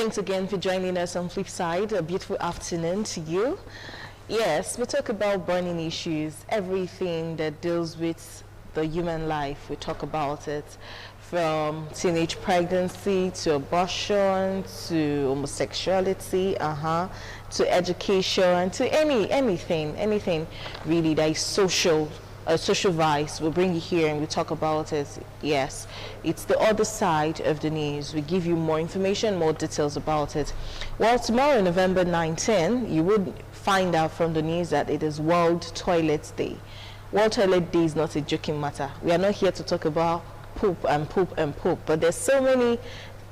Thanks again for joining us on Flipside. A beautiful afternoon to you. Yes, we talk about burning issues, everything that deals with the human life. We talk about it, from teenage pregnancy to abortion to homosexuality, to education, to anything really that is social. A social vice. We'll bring you here and we talk about it. Yes, it's the other side of the news. We give you more information, more details about it. Well, tomorrow, November 19, you would find out from the news that it is World Toilet Day. World Toilet Day is not a joking matter. We are not here to talk about poop and poop and poop, but there's so many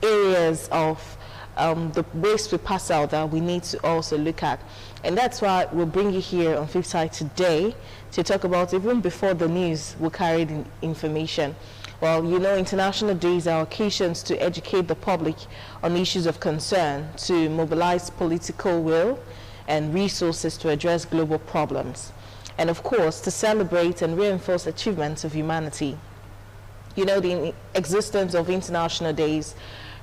areas of the waste we pass out that we need to also look at. And that's why we'll bring you here on Fifth Side today to talk about, even before the news will carry the information. Well, you know, international days are occasions to educate the public on issues of concern, to mobilize political will and resources to address global problems, and of course, to celebrate and reinforce achievements of humanity. You know, the existence of international days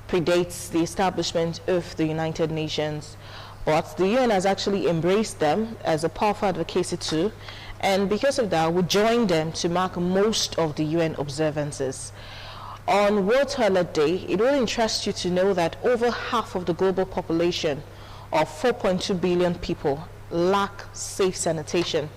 predates the establishment of the United Nations, but the UN has actually embraced them as a powerful advocacy too, and because of that, we join them to mark most of the UN observances. On World Toilet Day, it will interest you to know that over half of the global population of 4.2 billion people lack safe sanitation.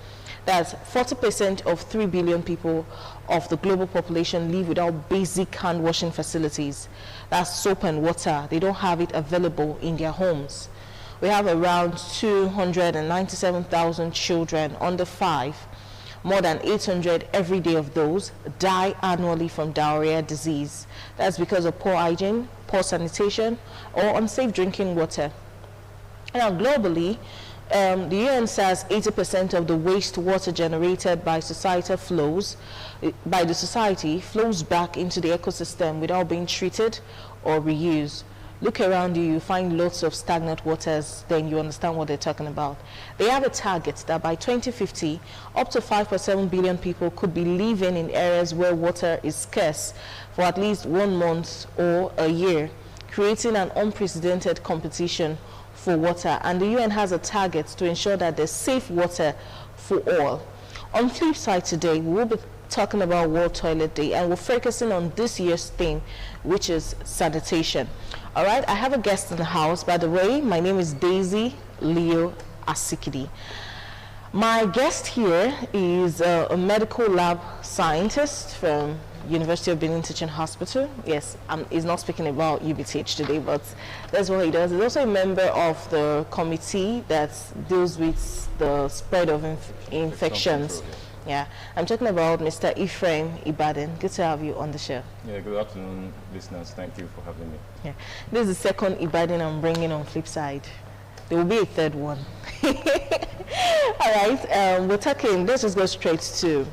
That's 40% of 3 billion people of the global population live without basic hand washing facilities. That's soap and water. They don't have it available in their homes. We have around 297,000 children under 5. More than 800 every day of those die annually from diarrhea disease. That's because of poor hygiene, poor sanitation, or unsafe drinking water. Now, globally, the UN says 80% of the wastewater generated by the society flows back into the ecosystem without being treated or reused. Look around you, you find lots of stagnant waters, then you understand what they're talking about. They have a target that by 2050, up to 5.7 billion people could be living in areas where water is scarce for at least 1 month or a year, creating an unprecedented competition for water. And the UN has a target to ensure that there's safe water for all. On Flip Side today, we will be talking about World Toilet Day, and we're focusing on this year's theme, which is sanitation. All right, I have a guest in the house. By the way, my name is Daisy Leo Asikidi. My guest here is a medical lab scientist from University of Benin Teaching Hospital. Yes, he's not speaking about UBTH today, but that's what he does. He's also a member of the committee that deals with the spread of infections. Yeah, I'm talking about Mr. Ephraim Ibadan. Good to have you on the show. Yeah, good afternoon, listeners. Thank you for having me. Yeah, this is the second Ibadan I'm bringing on Flipside. There will be a third one. All right, we're talking. Let's just go straight to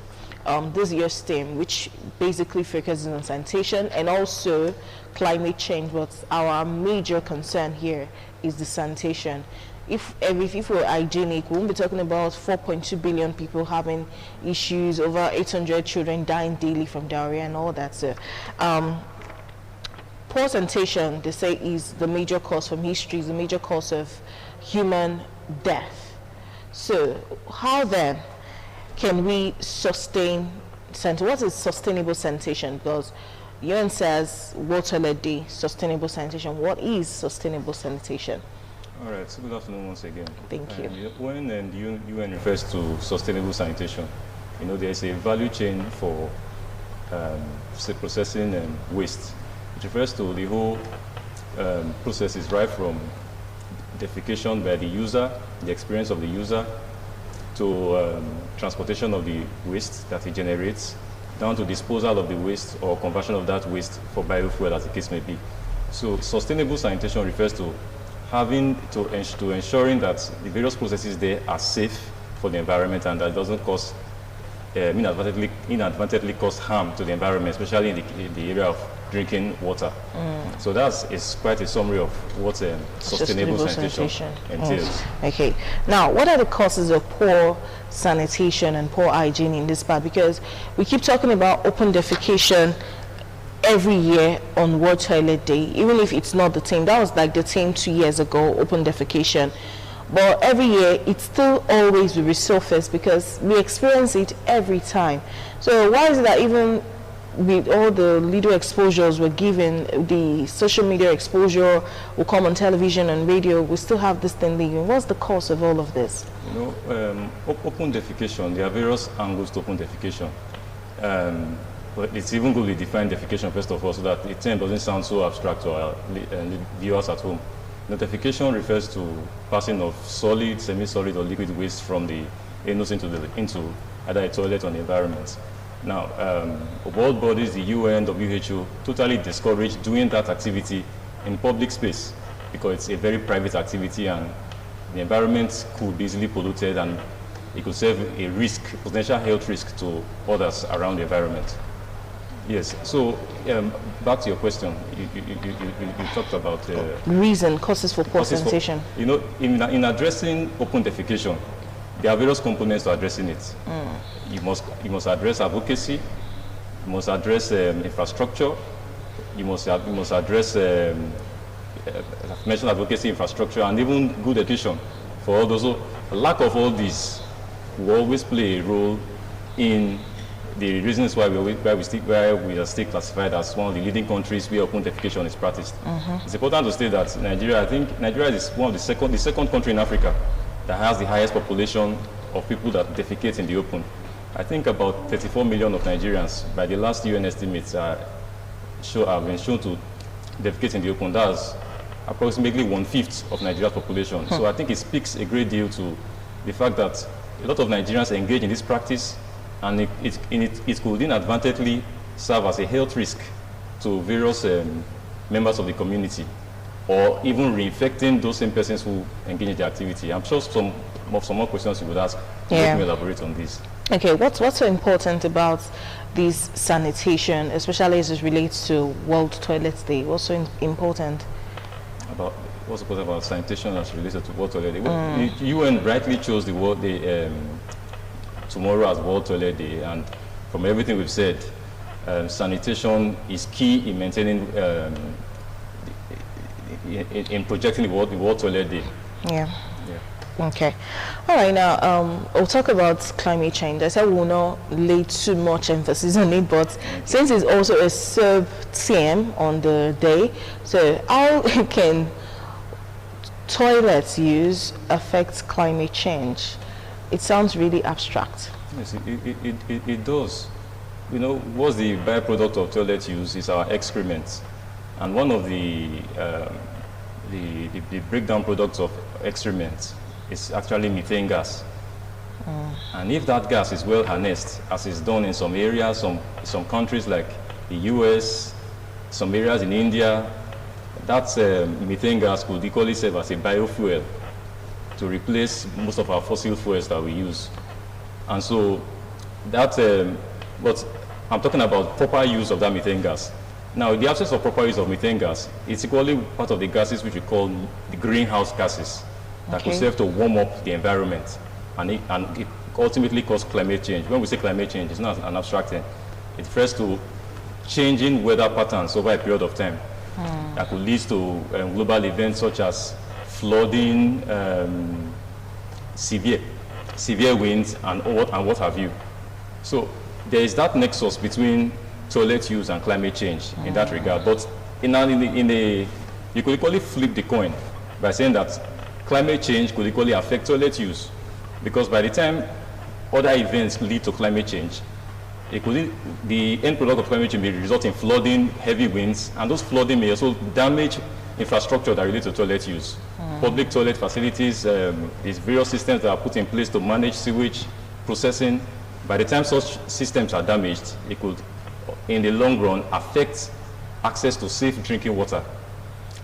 this year's theme, which basically focuses on sanitation and also climate change. But our major concern here is the sanitation. If we're hygienic, we won't be talking about 4.2 billion people having issues, over 800 children dying daily from diarrhea and all that. So, poor sanitation, they say, is the major cause from history, is the major cause of human death. So, how then can we sustain sanitation? What is sustainable sanitation? Because UN says World Toilet Day, sustainable sanitation. What is sustainable sanitation? All right, so good afternoon once again. Thank you. When the UN refers to sustainable sanitation, you know, there's a value chain for say processing and waste. It refers to the whole processes right from defecation by the user, the experience of the user, to transportation of the waste that it generates, down to disposal of the waste or conversion of that waste for biofuel, as the case may be. So sustainable sanitation refers to ensuring that the various processes there are safe for the environment and that doesn't cause inadvertently cause harm to the environment, especially in the area of drinking water. So is quite a summary of what sustainable sanitation entails. Okay. Now, what are the causes of poor sanitation and poor hygiene in this part? Because we keep talking about open defecation every year on World Toilet Day, even if it's not the theme. That was like the theme 2 years ago, open defecation. But every year, it still always will resurface because we experience it every time. So why is it that even with all the little exposures we're given, the social media exposure will come on television and radio, we still have this thing leaving? What's the cause of all of this? You know, open defecation, there are various angles to open defecation. But it's even good to define defecation first of all, so that the term doesn't sound so abstract to our viewers at home. Defecation refers to passing of solid, semi-solid, or liquid waste from the anus into either a toilet or the environment. Now, world bodies, the UN, WHO, totally discourage doing that activity in public space because it's a very private activity and the environment could be easily polluted and it could serve a risk, potential health risk to others around the environment. Yes, so back to your question, you talked about reason, causes for poor sanitation. You know, in addressing open defecation, there are various components to addressing it. You must address advocacy, you must address infrastructure, you must address I've mentioned advocacy, infrastructure, and even good education for all those. So lack of all these will always play a role in the reasons why we are still classified as one of the leading countries where open defecation is practiced. It's important to state that Nigeria, I think Nigeria is one of the second country in Africa that has the highest population of people that defecate in the open. I think about 34 million of Nigerians, by the last UN estimates, have been shown to defecate in the open. That's approximately 1/5 of Nigeria's population. So I think it speaks a great deal to the fact that a lot of Nigerians engage in this practice, and it could inadvertently serve as a health risk to various members of the community, or even reinfecting those same persons who engage in the activity. I'm sure some more questions you would ask. Let me elaborate on this. Okay, what's so important about this sanitation, especially as it relates to World Toilet Day? What's so important? What's important about sanitation as related to World Toilet Day? Well, the UN rightly chose the World Day tomorrow as World Toilet Day, and from everything we've said, sanitation is key in maintaining, in projecting the World Toilet Day. Yeah. Okay. All right, now we'll talk about climate change. I said we will not lay too much emphasis on it, but since it's also a sub-theme on the day, so how can toilets use affect climate change? It sounds really abstract. Yes, it does. You know, what's the byproduct of toilet use is our excrement. And one of the breakdown products of excrement is actually methane gas. And if that gas is well harnessed, as is done in some areas, some countries like the US, some areas in India, that methane gas could equally serve as a biofuel to replace most of our fossil fuels that we use. And so that, but I'm talking about proper use of that methane gas. Now, in the absence of proper use of methane gas, it's equally part of the gases which we call the greenhouse gases that could serve to warm up the environment, and it ultimately cause climate change. When we say climate change, it's not an abstract thing. It refers to changing weather patterns over a period of time that could lead to global events such as flooding, severe winds, and what have you. So there is that nexus between toilet use and climate change in that regard. But you could equally flip the coin by saying that climate change could equally affect toilet use, because by the time other events lead to climate change, the end product of climate change may result in flooding, heavy winds, and those flooding may also damage infrastructure that relate to toilet use. Public toilet facilities, these various systems that are put in place to manage sewage processing. By the time such systems are damaged, it could, in the long run, affect access to safe drinking water.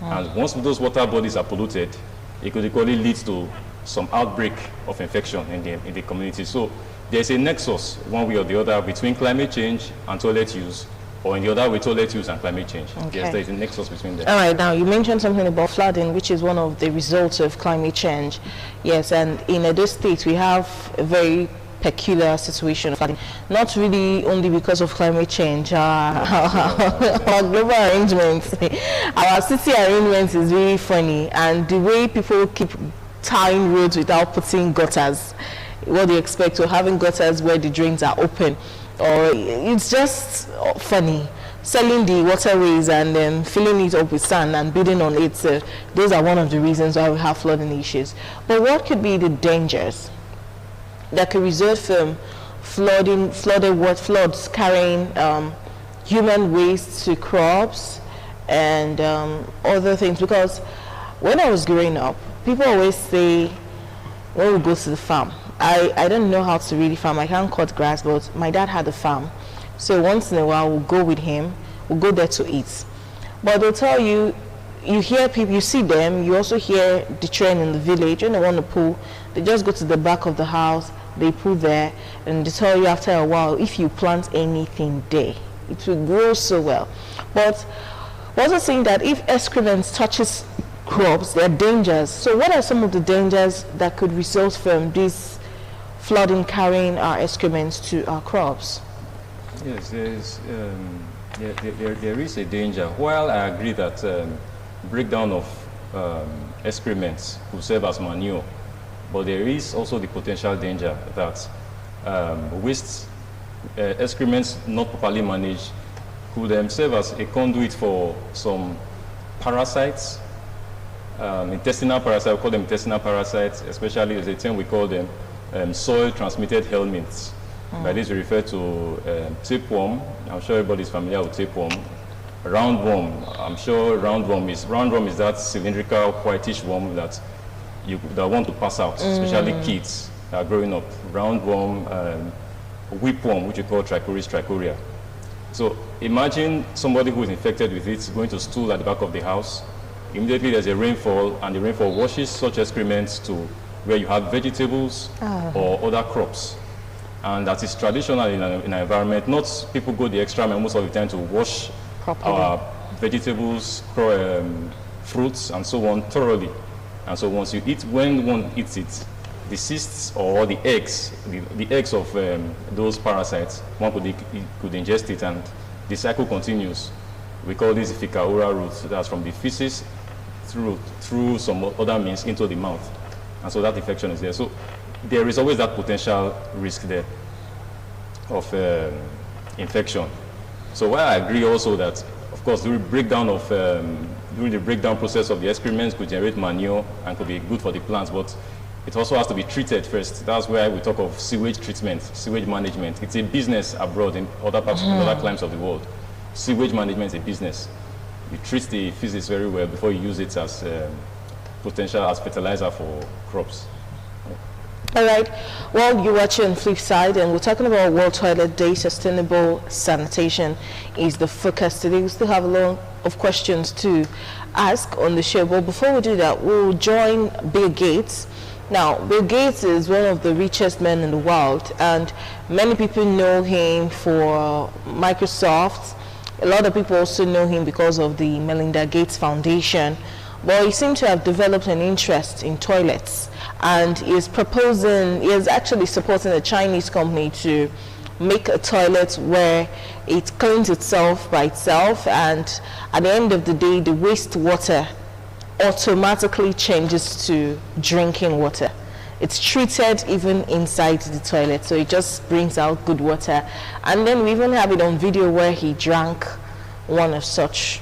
And once those water bodies are polluted, it could equally lead to some outbreak of infection in the community. So there's a nexus, one way or the other, between climate change and toilet use, or in the other way, toilet use and climate change. Okay. Yes, there's a nexus between them. All right, now you mentioned something about flooding, which is one of the results of climate change. Yes, and in Edo State, we have a very peculiar situation of flooding. Not really only because of climate change, our global arrangements, our city arrangements is really funny, and the way people keep tying roads without putting gutters, what they expect, or having gutters where the drains are open, or it's just funny. Selling the waterways and then filling it up with sand and building on it, those are one of the reasons why we have flooding issues. But what could be the dangers that could result from floods carrying human waste to crops and other things? Because when I was growing up, people always say, when we go to the farm, I don't know how to really farm. I can't cut grass, but my dad had a farm. So once in a while, we'll go with him. We'll go there to eat. But they'll tell you, you hear people, you see them, you also hear the train in the village. When they want to pull, they just go to the back of the house, they pull there, and they tell you after a while, if you plant anything there, it will grow so well. But we're also saying that if excrement touches crops, there are dangers. So what are some of the dangers that could result from this flooding carrying our excrements to our crops? Yes, there is a danger. While I agree that breakdown of excrements could serve as manure, but there is also the potential danger that waste excrements not properly managed could serve as a conduit for some parasites, intestinal parasites. We call them intestinal parasites, especially as a term we call them soil-transmitted helminths. By this we refer to tapeworm. I'm sure everybody is familiar with tapeworm. Roundworm. I'm sure roundworm is that cylindrical whitish worm that want to pass out, especially kids that are growing up. Roundworm, whipworm, which we call Trichoris trichoria. So imagine somebody who is infected with it going to stool at the back of the house. Immediately there's a rainfall, and the rainfall washes such excrements to where you have vegetables or other crops. And that is traditional in an environment. Not people go the extra mile most of the time to wash our vegetables, fruits, and so on thoroughly. And so once you eat, when one eats it, the cysts or the eggs, the eggs of those parasites, one could ingest it, and the cycle continues. We call this fecal-oral route. That's from the feces through some other means into the mouth. And so that infection is there. So there is always that potential risk there of infection. So while I agree also that, of course, during the breakdown process of the excrements could generate manure and could be good for the plants, but it also has to be treated first. That's where we talk of sewage treatment, sewage management. It's a business abroad in other parts, in other climes of the world. Sewage management is a business. You treat the feces very well before you use it as potential as fertilizer for crops. All right. Well, you're watching Flipside, and we're talking about World Toilet Day. Sustainable sanitation is the focus today. We still have a lot of questions to ask on the show, but before we do that, we'll join Bill Gates. Now, Bill Gates is one of the richest men in the world, and many people know him for Microsoft. A lot of people also know him because of the Melinda Gates Foundation. But he seems to have developed an interest in toilets, and he is actually supporting a Chinese company to make a toilet where it cleans itself by itself, and at the end of the day, the wastewater automatically changes to drinking water. It's treated even inside the toilet, so it just brings out good water. And then we even have it on video where he drank one of such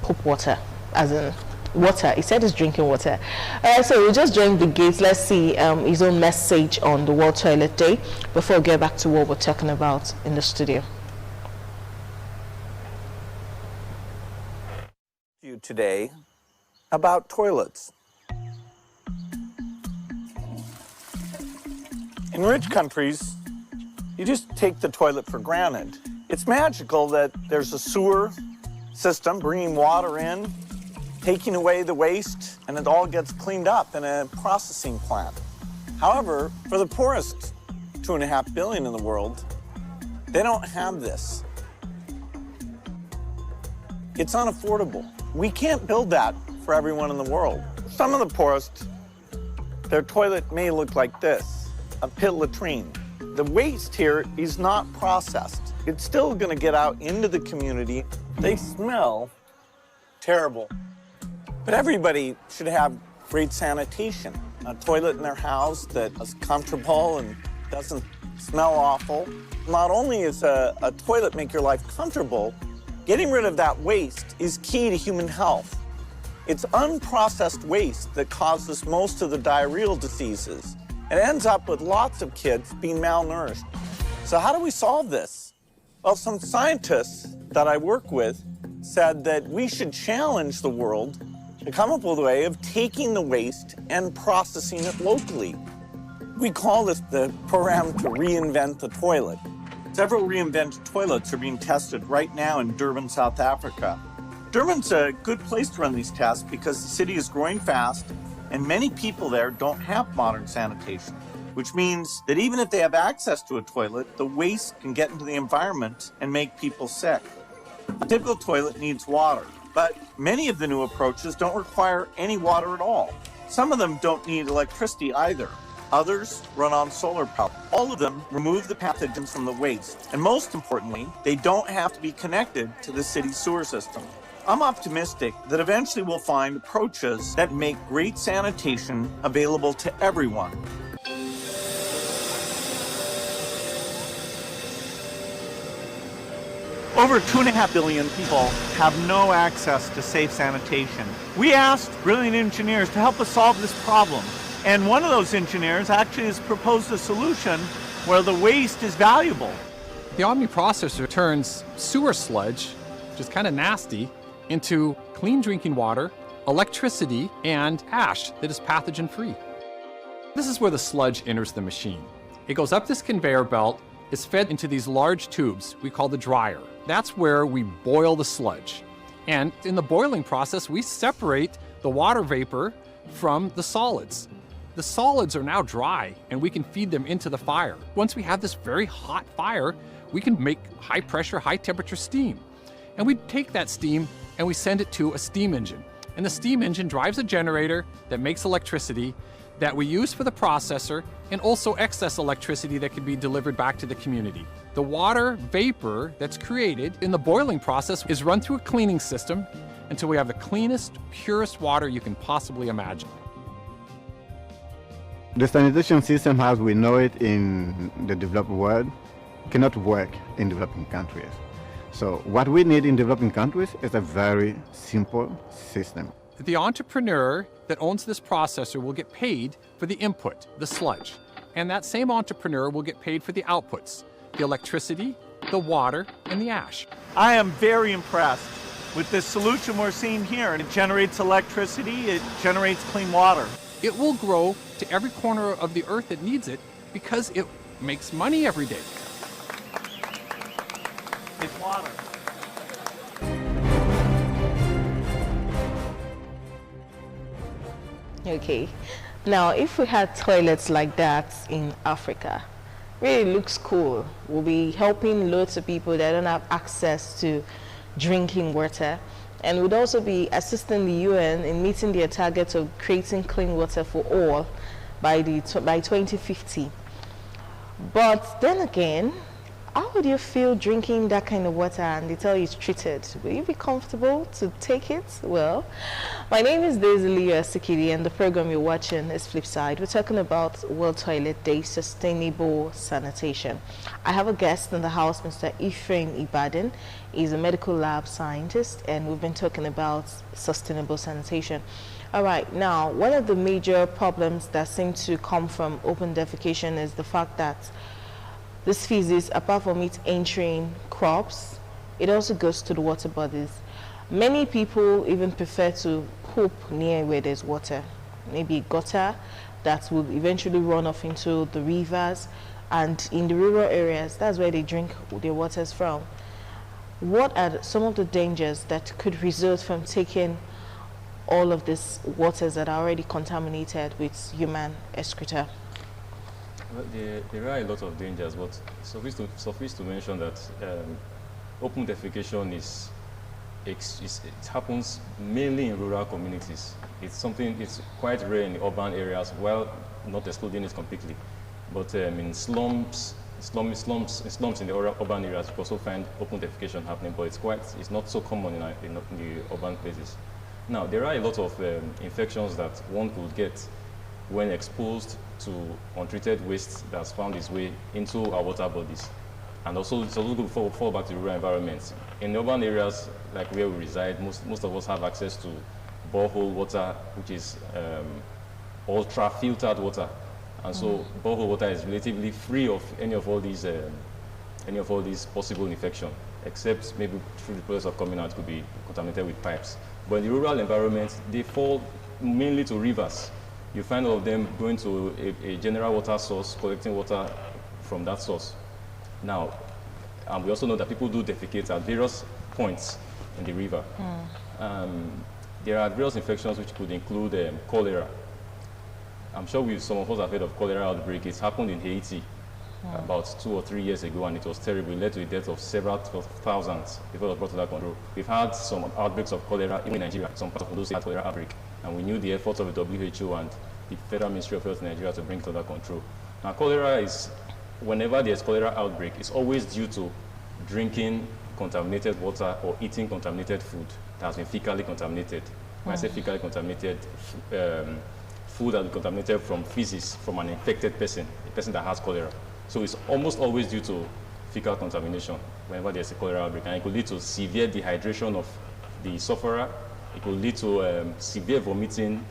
poop water, as in water. He said he's drinking water. So we'll just join the Gates. Let's see his own message on the World Toilet Day before we get back to what we're talking about in the studio. You today about toilets. In rich countries, you just take the toilet for granted. It's magical that there's a sewer system bringing water in, taking away the waste, and it all gets cleaned up in a processing plant. However, for the poorest 2.5 billion in the world, they don't have this. It's unaffordable. We can't build that for everyone in the world. Some of the poorest, their toilet may look like this, a pit latrine. The waste here is not processed. It's still going to get out into the community. They smell terrible. But everybody should have great sanitation. A toilet in their house that is comfortable and doesn't smell awful. Not only is a toilet make your life comfortable, getting rid of that waste is key to human health. It's unprocessed waste that causes most of the diarrheal diseases. It ends up with lots of kids being malnourished. So how do we solve this? Well, some scientists that I work with said that we should challenge the world to come up with a way of taking the waste and processing it locally. We call this the program to reinvent the toilet. Several reinvented toilets are being tested right now in Durban, South Africa. Durban's a good place to run these tests because the city is growing fast and many people there don't have modern sanitation, which means that even if they have access to a toilet, the waste can get into the environment and make people sick. The typical toilet needs water, but many of the new approaches don't require any water at all. Some of them don't need electricity either. Others run on solar power. All of them remove the pathogens from the waste. And most importantly, they don't have to be connected to the city's sewer system. I'm optimistic that eventually we'll find approaches that make great sanitation available to everyone. Over 2.5 billion people have no access to safe sanitation. We asked brilliant engineers to help us solve this problem. And one of those engineers actually has proposed a solution where the waste is valuable. The Omni processor turns sewer sludge, which is kind of nasty, into clean drinking water, electricity, and ash that is pathogen-free. This is where the sludge enters the machine. It goes up this conveyor belt, is fed into these large tubes we call the dryer. That's where we boil the sludge. And in the boiling process, we separate the water vapor from the solids. The solids are now dry and we can feed them into the fire. Once we have this very hot fire, we can make high pressure, high temperature steam. And we take that steam and we send it to a steam engine. And the steam engine drives a generator that makes electricity that we use for the processor and also excess electricity that can be delivered back to the community. The water vapor that's created in the boiling process is run through a cleaning system until we have the cleanest, purest water you can possibly imagine. The sanitation system as we know it in the developed world cannot work in developing countries. So what we need in developing countries is a very simple system. The entrepreneur that owns this processor will get paid for the input, the sludge. And that same entrepreneur will get paid for the outputs, the electricity, the water, and the ash. I am very impressed with this solution we're seeing here. It generates electricity, it generates clean water. It will grow to every corner of the earth that needs it because it makes money every day. It's water. Okay, now if we had toilets like that in Africa, really looks cool. We'll be helping loads of people that don't have access to drinking water, and would also be assisting the UN in meeting their target of creating clean water for all by 2050. But then again, how would you feel drinking that kind of water and they tell you it's treated? Will you be comfortable to take it? Well, my name is Daisy Sikidi and the program you're watching is Flipside. We're talking about World Toilet Day, Sustainable Sanitation. I have a guest in the house, Mr. Ephraim Ibadan. He's a medical lab scientist and we've been talking about sustainable sanitation. All right, now one of the major problems that seem to come from open defecation is the fact that this feces, apart from it entering crops, it also goes to the water bodies. Many people even prefer to poop near where there's water, maybe gutter that will eventually run off into the rivers, and in the rural areas, that's where they drink their waters from. What are some of the dangers that could result from taking all of these waters that are already contaminated with human excreta? Well, there are a lot of dangers, but suffice to mention that open defecation it happens mainly in rural communities. It's quite rare in the urban areas, well, not excluding it completely. But in slums slums in the urban areas, you also find open defecation happening, but it's not so common in the urban places. Now, there are a lot of infections that one could get when exposed to untreated waste that's found its way into our water bodies. And also, it's also good to fall back to rural environments. In urban areas, like where we reside, most of us have access to borehole water, which is ultra-filtered water. And so borehole water is relatively free of any of all these possible infection, except maybe through the process of coming out could be contaminated with pipes. But in the rural environment, they fall mainly to rivers. You find all of them going to a general water source, collecting water from that source. Now, and we also know that people do defecate at various points in the river. There are various infections which could include cholera. I'm sure some of us have heard of cholera outbreak. It happened in Haiti about 2 or 3 years ago, and it was terrible. It led to the death of several thousands before it was brought under control. We've had some outbreaks of cholera in Nigeria. Some parts of those had cholera outbreak, and we knew the efforts of the WHO and the Federal Ministry of Health in Nigeria to bring it under control. Now, cholera is, whenever there's cholera outbreak, it's always due to drinking contaminated water or eating contaminated food that has been fecally contaminated. When I say fecally contaminated, food that is contaminated from feces from an infected person, a person that has cholera. So it's almost always due to fecal contamination whenever there's a cholera outbreak. And it could lead to severe dehydration of the sufferer. It could lead to severe vomiting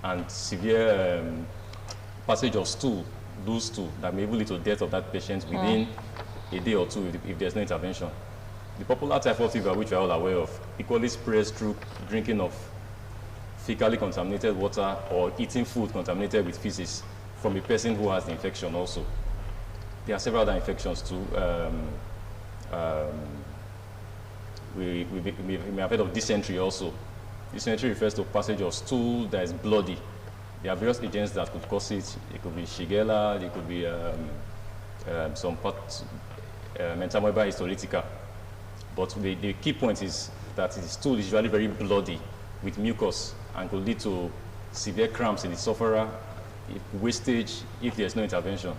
and severe passage of stool, loose stool, that may even lead to death of that patient within a day or two if there's no intervention. The popular typhoid fever, which we are all aware of, equally spreads through drinking of fecally contaminated water or eating food contaminated with feces from a person who has the infection also. There are several other infections too. We may have heard of dysentery also. Dysentery refers to passage of stool that is bloody. There are various agents that could cause it. It could be Shigella, it could be some Entamoeba histolytica. But the key point is that the stool is usually very bloody with mucus and could lead to severe cramps in the sufferer, wastage if there's no intervention.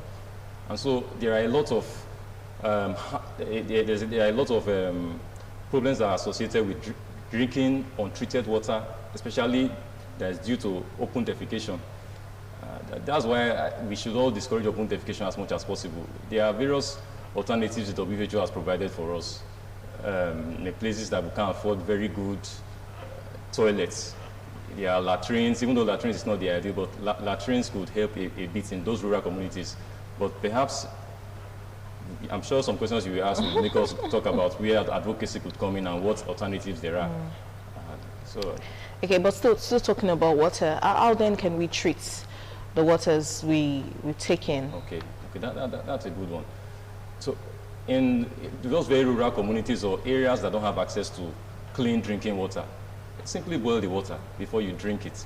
And so there are a lot of problems that are associated with drinking untreated water, especially that is due to open defecation. That's why we should all discourage open defecation as much as possible. There are various alternatives the WHO has provided for us in the places that we can't afford very good toilets. There are latrines, even though latrines is not the ideal, but latrines could help a bit in those rural communities. But perhaps, I'm sure some questions you will ask will make us talk about where advocacy could come in and what alternatives there are. Okay, but still talking about water, how then can we treat the waters we take in? Okay, that's a good one. So in those very rural communities or areas that don't have access to clean drinking water, simply boil the water before you drink it.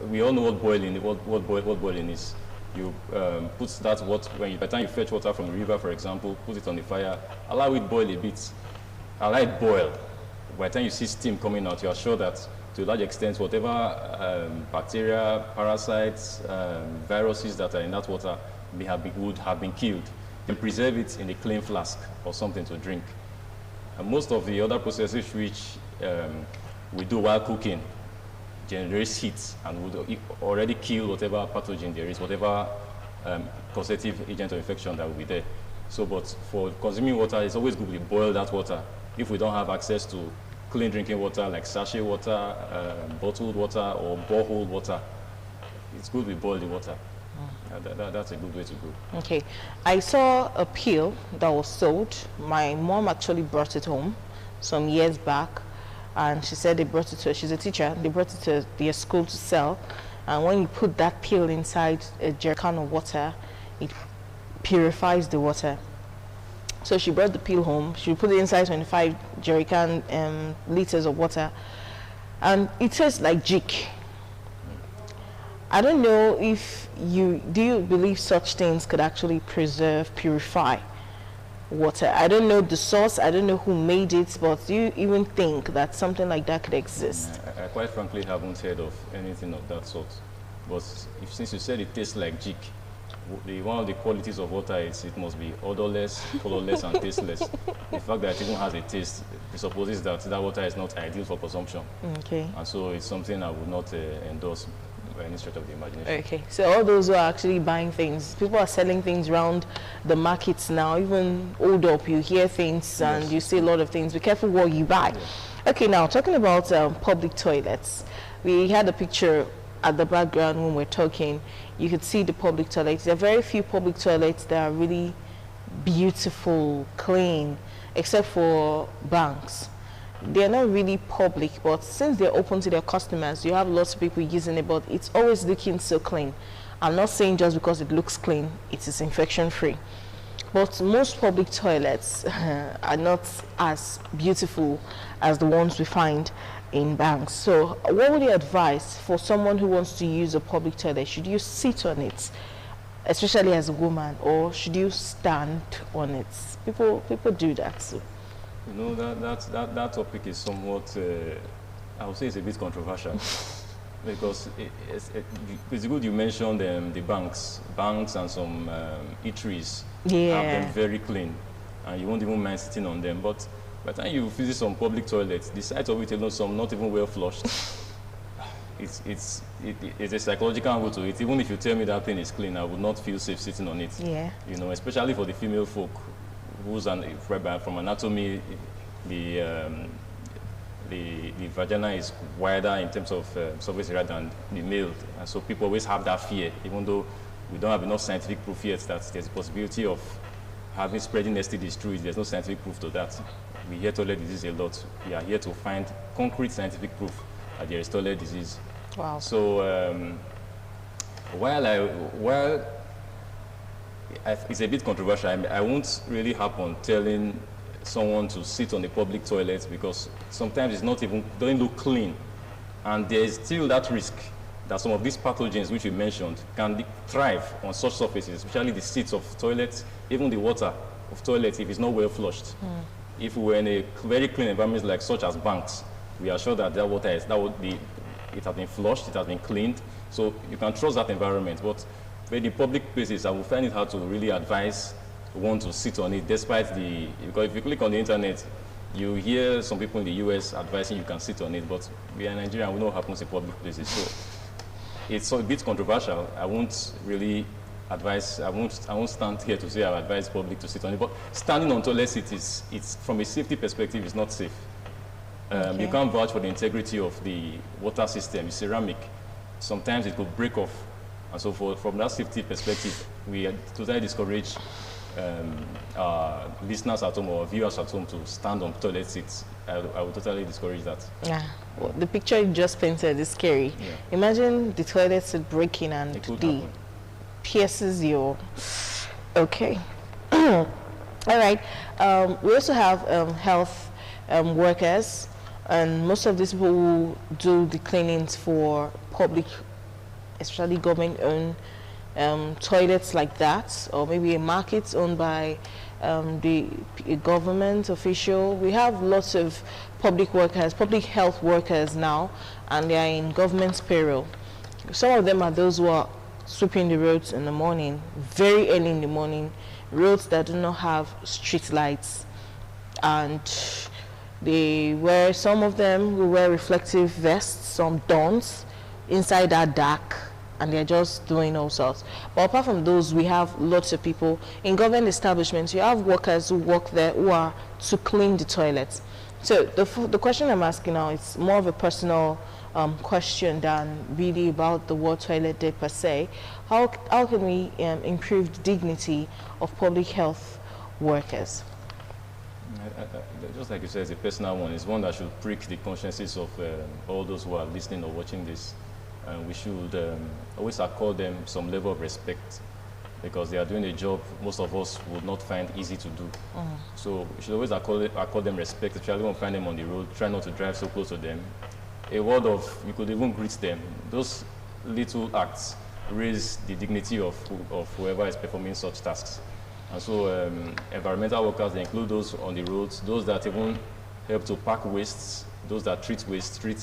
We all know what boiling is. You put that water, by the time you fetch water from the river, for example, put it on the fire, allow it boil a bit, allow it boil. By the time you see steam coming out, you are sure that to a large extent, whatever bacteria, parasites, viruses that are in that water would have been killed. Then preserve it in a clean flask or something to drink. And most of the other processes which we do while cooking generates heat and would already kill whatever pathogen there is, whatever causative agent of infection that will be there. So, but for consuming water, it's always good to boil that water. If we don't have access to clean drinking water like sachet water, bottled water, or borehole water, it's good we boil the water. That's a good way to go. Okay. I saw a pill that was sold. My mom actually brought it home some years back, and she said they brought it to her. She's a teacher. They brought it to their school to sell. And when you put that pill inside a jerrycan of water, it purifies the water. So she brought the pill home. She put it inside 25 jerrycan liters of water, and it tastes like jik. I don't know if do you believe such things could actually purify water? I don't know the source, I don't know who made it, but do you even think that something like that could exist? I quite frankly haven't heard of anything of that sort. But since you said it tastes like jik, one of the qualities of water is it must be odorless, colorless, and tasteless. The fact that it even has a taste presupposes that that water is not ideal for consumption. Okay. And so it's something I would not endorse by any stretch of the imagination. Okay, so all those who are actually buying things, people are selling things around the markets now. Even hold up, you hear things and Yes. you see a lot of things. Be careful what you buy. Yeah. Okay, now talking about public toilets, we had a picture at the background when we're talking. You could see the public toilets. There are very few public toilets that are really beautiful, clean, except for banks. They're not really public, but since they're open to their customers, you have lots of people using it, but it's always looking so clean. I'm not saying just because it looks clean, it is infection free. But most public toilets are not as beautiful as the ones we find in banks. So what would you advise for someone who wants to use a public toilet? Should you sit on it, especially as a woman, or should you stand on it? People do that. So. You know, that topic is somewhat, I would say it's a bit controversial. Because it's good you mentioned the banks and some eateries have them very clean, and you won't even mind sitting on them. But by the time you visit some public toilets, the sight of it alone, some not even well flushed, it's a psychological angle to it. Even if you tell me that thing is clean, I would not feel safe sitting on it. Yeah. You know, especially for the female folk, from anatomy, the vagina is wider in terms of surface area than the male, and so people always have that fear, even though we don't have enough scientific proof yet that there's a possibility of spreading STDs through it. There's no scientific proof to that. We hear toilet disease a lot. We are here to find concrete scientific proof that there is toilet disease. Wow. So while it's a bit controversial, I won't really harp on telling someone to sit on a public toilet, because sometimes it's not even, doesn't look clean, and there is still that risk that some of these pathogens which you mentioned can thrive on such surfaces, especially the seats of toilets, even the water of toilets if it's not well flushed. If we were in a very clean environment like such as banks, we are sure that it has been flushed, it has been cleaned, so you can trust that environment. But when the public places, I will find it hard to really advise one to sit on it, despite because if you click on the internet, you hear some people in the US advising you can sit on it, but we are in Nigeria and we know what happens in public places. So it's a bit controversial. I won't really advise, I won't stand here to say I advise public to sit on it, but standing on toilet seat it's from a safety perspective, it's not safe. You can't vouch for the integrity of the water system. It's ceramic. Sometimes it could break off. And so from that safety perspective, we totally discourage listeners at home or viewers at home to stand on toilet seats. I would totally discourage that. Yeah, well, the picture you just painted is scary. Yeah. Imagine the toilet seat breaking and the pierces your... Okay. All right. We also have health workers, and most of these people who do the cleanings for public, especially government-owned toilets like that, or maybe a market owned by a government official. We have lots of public workers, public health workers now, and they are in government's payroll. Some of them are those who are sweeping the roads in the morning, very early in the morning, roads that do not have street lights, and some of them will wear reflective vests, some don't, inside that dark, and they're just doing all sorts. But apart from those, we have lots of people in government establishments. You have workers who work there who are to clean the toilets. So the question I'm asking now is more of a personal question than really about the word toilet day per se. How can we improve the dignity of public health workers? Just like you said, it's a personal one. It's one that should prick the consciences of all those who are listening or watching this. We should always accord them some level of respect, because they are doing a job most of us would not find easy to do. So we should always accord them respect, especially when we find them on the road. Try not to drive so close to them. A word of, you could even greet them. Those little acts raise the dignity of whoever is performing such tasks. And so environmental workers, they include those on the roads, those that even help to pack wastes, those that treat waste, treat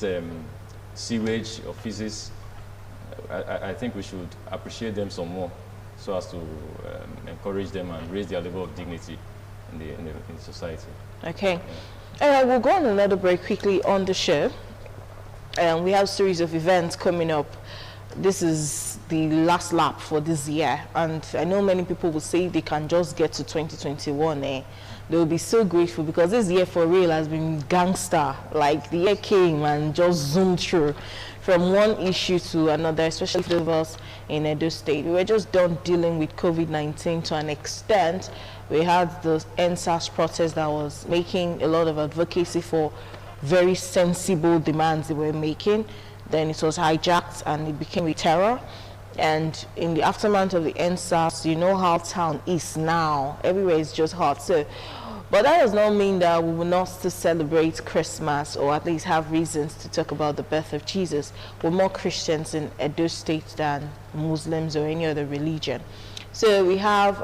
sewage or feces. I think we should appreciate them some more. so as to encourage them and raise their level of dignity in society. Okay. We'll go on another break quickly on the show. We have a series of events coming up. This is the last lap for this year, and I know many people will say they can just get to 2021. They will be so grateful because this year for real has been gangster. Like the year came and just zoomed through from one issue to another, especially for those of us in Edo State. We were just done dealing with COVID-19 to an extent. We had the NSAS protest that was making a lot of advocacy for very sensible demands they were making. Then it was hijacked and it became a terror. And in the aftermath of the NSAS, you know how town is now. Everywhere is just hot. So, but that does not mean that we will not still celebrate Christmas or at least have reasons to talk about the birth of Jesus. We're more Christians in Edo State than Muslims or any other religion. So we have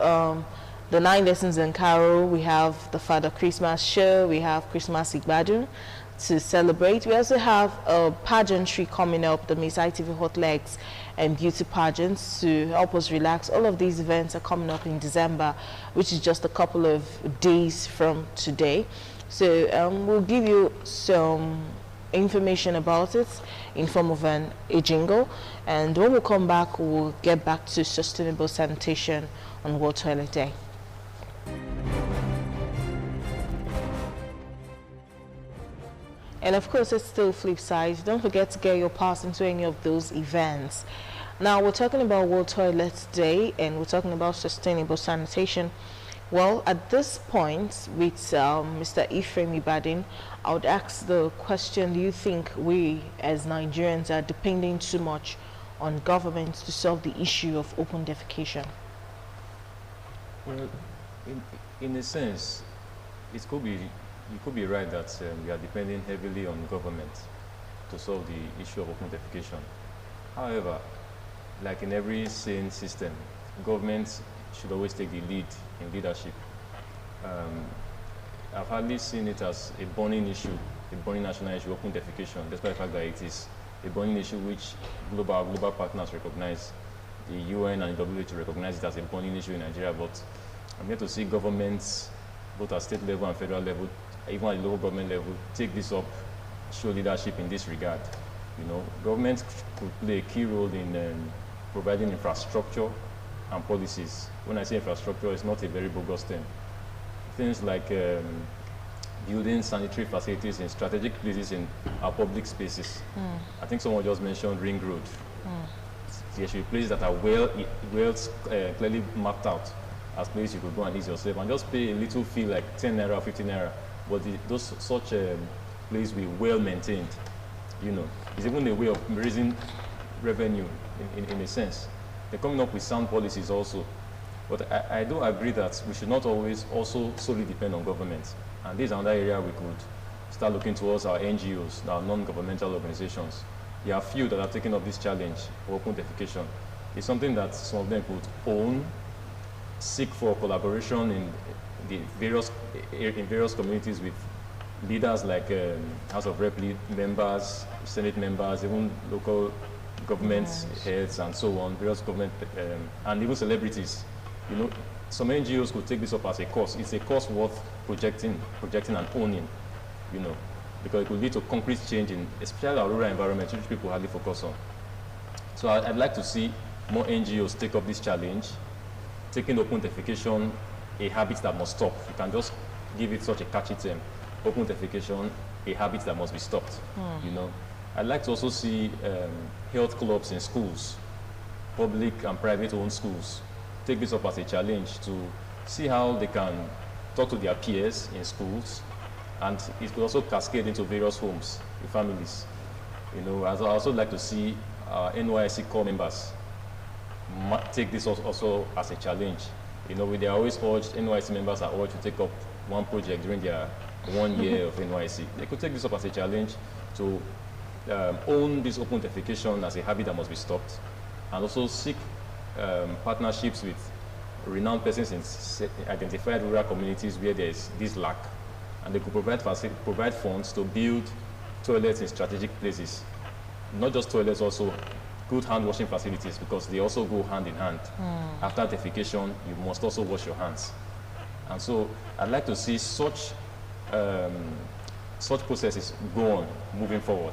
the 9 lessons in Carol, we have the Father Christmas show, we have Christmas Igbadun to celebrate. We also have a pageantry coming up, the Miss ITV Hot Legs and beauty pageants to help us relax. All of these events are coming up in December, which is just a couple of days from today. So we'll give you some information about it in form of a jingle, and when we come back, we'll get back to sustainable sanitation on World Toilet Day. And of course, it's still flip side. Don't forget to get your pass into any of those events. Now, we're talking about World Toilet Day and we're talking about sustainable sanitation. Well, at this point, with Mr. Ephraim Ibadan, I would ask the question, do you think we as Nigerians are depending too much on government to solve the issue of open defecation? Well, in a sense, it could be, you could be right that we are depending heavily on government to solve the issue of open defecation. However, like in every sane system, government should always take the lead in leadership. I've hardly seen it as a burning issue, a burning national issue, open defecation, despite the fact that it is a burning issue which global partners recognize. The UN and the WHO recognize it as a burning issue in Nigeria, but I'm here to see governments, both at state level and federal level, even at the local government level, take this up, show leadership in this regard. You know, government could play a key role in providing infrastructure and policies. When I say infrastructure, it's not a very bogus term. Things like building sanitary facilities in strategic places in our public spaces. I think someone just mentioned Ring Road. There should be places that are clearly mapped out as places you could go and ease yourself and just pay a little fee like 10 naira or 15 naira. But those such places will be well maintained. You know, it's even a way of raising revenue in a sense. They're coming up with sound policies also. But I do agree that we should not always also solely depend on government. And this is another area we could start looking towards our NGOs, our non-governmental organizations. There are few that are taking up this challenge for open defecation. It's something that some of them could own, seek for collaboration in various communities with leaders like House of Rep members, Senate members, even local government heads and so on, various government and even celebrities. You know, some NGOs could take this up as a cause. It's a cause worth projecting and owning, you know, because it could lead to concrete change in especially our rural environment, which people hardly focus on. So I'd like to see more NGOs take up this challenge, taking open defecation a habit that must stop. You can just give it such a catchy term, open defecation, a habit that must be stopped, you know. I'd like to also see health clubs in schools, public and private owned schools, take this up as a challenge to see how they can talk to their peers in schools, and it could also cascade into various homes, with families. You know, I'd also like to see NYSC core members take this also as a challenge. You know, they are always urged, NYSC members are urged to take up one project during their 1 year of NYSC. They could take this up as a challenge to own this open defecation as a habit that must be stopped, and also seek partnerships with renowned persons in identified rural communities where there is this lack, and they could provide funds to build toilets in strategic places. Not just toilets, also good hand washing facilities because they also go hand in hand. After defecation, you must also wash your hands. And so I'd like to see such processes go on moving forward.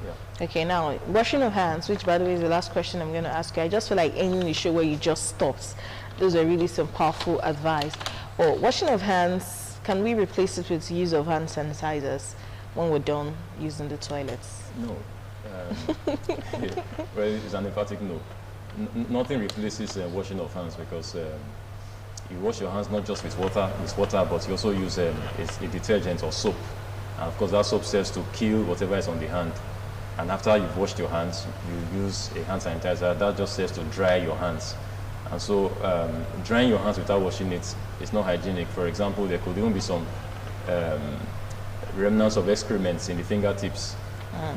Yeah. Okay, now washing of hands, which by the way is the last question I'm going to ask you. I just feel like ending the show where you just stopped. Those are really some powerful advice. Or washing of hands, can we replace it with use of hand sanitizers when we're done using the toilets? No. Yeah. Well, it's an emphatic no. Nothing replaces washing of hands because you wash your hands not just with water, but you also use a detergent or soap. And of course, that soap serves to kill whatever is on the hand. And after you've washed your hands, you use a hand sanitizer. That just serves to dry your hands. And so drying your hands without washing it is not hygienic. For example, there could even be some remnants of excrements in the fingertips.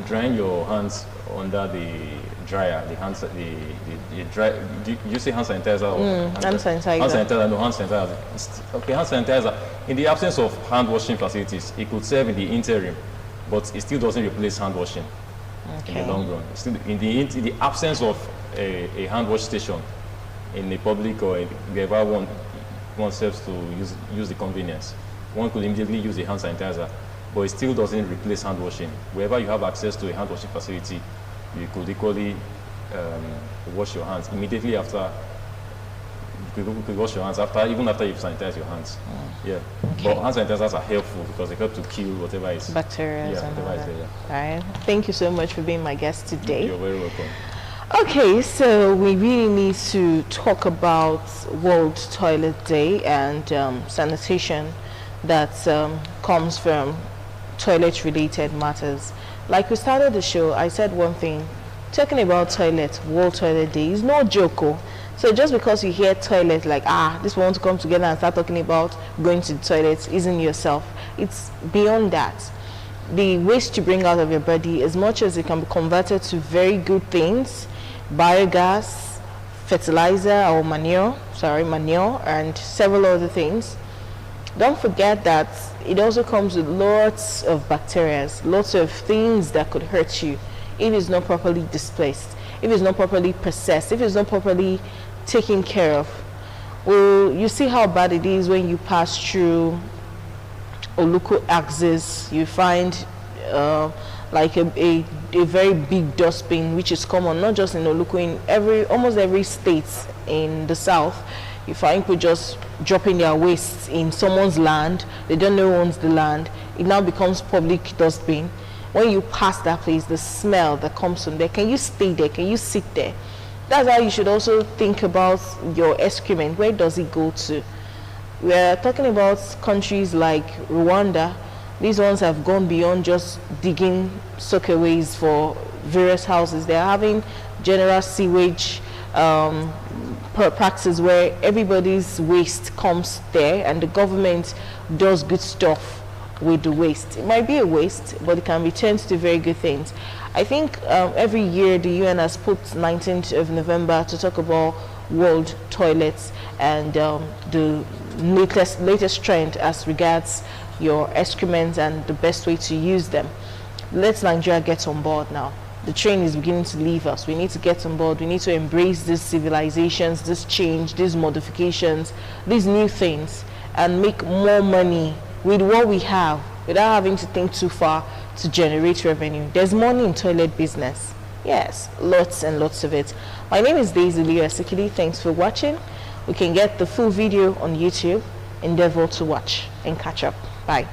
Drying your hands under the dryer, do you say hand sanitizer? Or hand sanitizer. Hand sanitizer, no, hand sanitizer. Okay, hand sanitizer. In the absence of hand washing facilities, it could serve in the interim, but it still doesn't replace hand washing in the long run. Still, in the absence of a hand wash station in the public or wherever one serves to use the convenience, one could immediately use the hand sanitizer, but it still doesn't replace hand washing. Wherever you have access to a hand washing facility, you could equally wash your hands immediately after. You could wash your hands even after you've sanitized your hands. Yeah. Okay. But hand sanitizers are helpful because they help to kill whatever is bacteria. Yeah, whatever is there. All right. Thank you so much for being my guest today. You're very welcome. Okay, so we really need to talk about World Toilet Day and sanitation that comes from toilet-related matters. Like we started the show, I said one thing. Talking about World Toilet Day is no joke. So just because you hear toilet, like, this one to come together and start talking about going to the toilet, isn't yourself. It's beyond that. The waste you bring out of your body, as much as it can be converted to very good things, biogas, fertilizer or manure, and several other things, don't forget that it also comes with lots of bacteria, lots of things that could hurt you if it's not properly displaced, if it's not properly processed, if it's not properly taken care of. Well, you see how bad it is when you pass through Oluko axis. You find like a very big dustbin, which is common not just in Oluko, in almost every state in the south. You find people just dropping their waste in someone's land. They don't know who owns the land. It now becomes public dustbin. When you pass that place, the smell that comes from there, can you stay there? Can you sit there? That's how you should also think about your excrement. Where does it go to? We're talking about countries like Rwanda. These ones have gone beyond just digging soakaways for various houses. They're having general sewage practices where everybody's waste comes there and the government does good stuff with the waste. It might be a waste, but it can be turned to very good things. I think every year the UN has put 19th of November to talk about world toilets and the latest trend as regards your excrements and the best way to use them. Let's Nigeria get on board now. The train is beginning to leave us. We need to get on board. We need to embrace these civilizations, this change, these modifications, these new things, and make more money with what we have without having to think too far to generate revenue. There's money in toilet business. Yes, lots and lots of it. My name is Daisy Leo Asikili. Thanks for watching. We can get the full video on YouTube. Endeavor to watch and catch up. Bye.